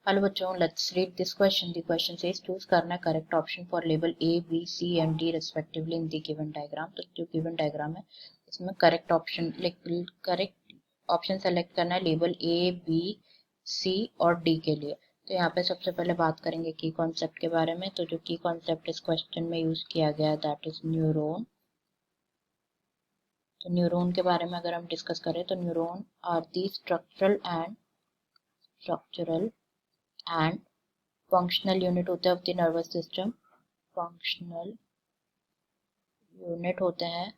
Hello बच्चों, let's read this question. The question says choose करना correct option for label A B C and D respectively in the given diagram. तो जो given diagram है इसमें correct option select करना है label A B सी और D के लिए. तो यहाँ पे सबसे पहले बात करेंगे की कॉन्सेप्ट के बारे में. तो जो की कॉन्सेप्ट इस क्वेश्चन में यूज किया गया है दैट इज न्यूरॉन. तो न्यूरॉन के बारे में अगर हम डिस्कस करें तो neuron are the structural and functional unit होते हैं of the nervous system. Functional unit होते हैं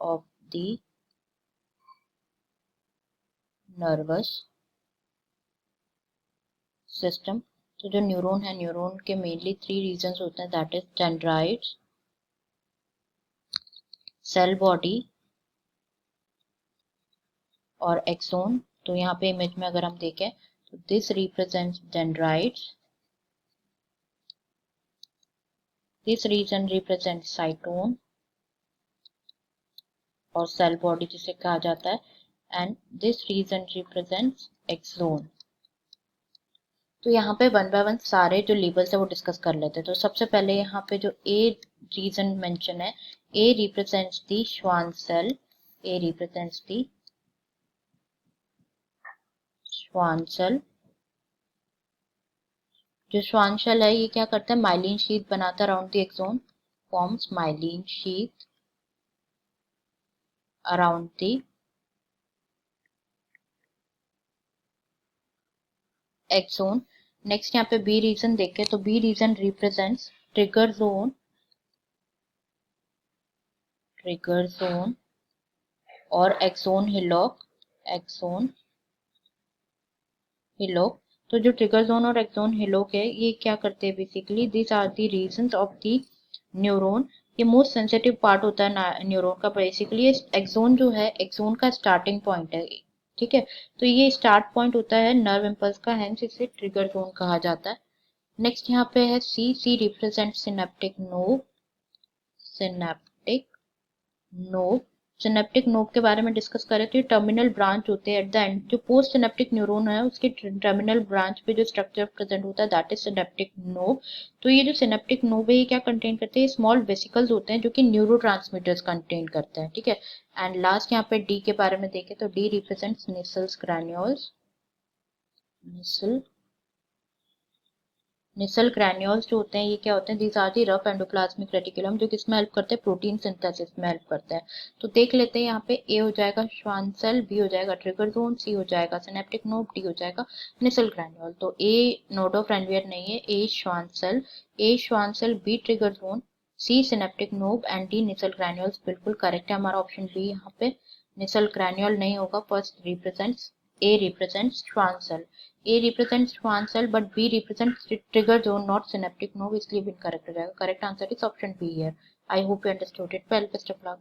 ऑफ द नर्वस सिस्टम. तो जो न्यूरॉन है, न्यूरॉन के मेनली 3 रीजन्स होते हैं that is dendrites, cell body और एक्सोन. तो यहाँ पे इमेज में अगर हम देखें तो this represents dendrites, this region represent cyton और सेल बॉडी जिसे कहा जाता है, and this region represents axon. तो यहाँ पे वन बाय वन सारे जो लेबल्स है वो डिस्कस कर लेते हैं. तो सबसे पहले यहाँ पे जो ए रीजन मेंशन है, A represents the Schwann cell. A represents the Schwann cell. जो श्वान सेल है ये क्या करता है, माइलिन शीथ बनाता है around the axon, forms myelin sheath around the axon. Next यहाँ पे बी रीजन देखें तो B region represents trigger zone और एक्सोन हिलॉक. तो जो ट्रिगर जोन और एक्सोन हिलॉक है ये क्या करते हैं, basically this are the regions of the neuron. ये मोस्ट सेंसिटिव पार्ट होता है न्यूरॉन का. बेसिकली एक्सोन जो है, एक्सोन का स्टार्टिंग पॉइंट है, ठीक है. तो ये स्टार्ट पॉइंट होता है नर्व इम्पल्स का, हेंस इसे ट्रिगर जोन कहा जाता है. नेक्स्ट यहाँ पे है C represent synaptic knob. Synaptic knob के बारे में डिस्कस करें तो ये टर्मिनल ब्रांच होते हैं एट द एंड. जो पोस्ट सिनेप्टिक न्यूरॉन है उसके टर्मिनल ब्रांच पे जो स्ट्रक्चर प्रेजेंट होता है दैट इज सिनेप्टिक नोब. तो ये जो सिनेप्टिक नोब है ये क्या कंटेन करते हैं, स्मॉल वेसिकल्स होते हैं जो कि न्यूरोट्रांसमीटर्स कंटेन करते हैं, ठीक है. एंड लास्ट यहाँ पे डी के बारे में देखें तो D represents Nissl's granules. Nissl granules जो होते हैं ये क्या होते हैं, these are the rough endoplasmic reticulum जो किसमें हेल्प करते हैं, प्रोटीन सिंथेसिस में हेल्प करता है. तो देख लेते हैं यहाँ पे ए हो जाएगा श्वान सेल, बी हो जाएगा ट्रिगर जोन, सी हो जाएगा सिनेप्टिक नोब, डी हो जाएगा निसल ग्रैन्यूल. तो ए नोड ऑफ रैनवियर नहीं है, A Schwann cell, B trigger zone, C synaptic knob and D Nissl granules. बिल्कुल करेक्ट है हमारा ऑप्शन बी. यहाँ पे निसल ग्रैन्यूल नहीं होगा. First represents A represents Schwann cell. A represents Schwann cell, but B represents trigger zone, not synaptic node. इसलिए भी incorrect हो जाएगा. Correct answer is option B here. I hope you understood it well. Best of luck.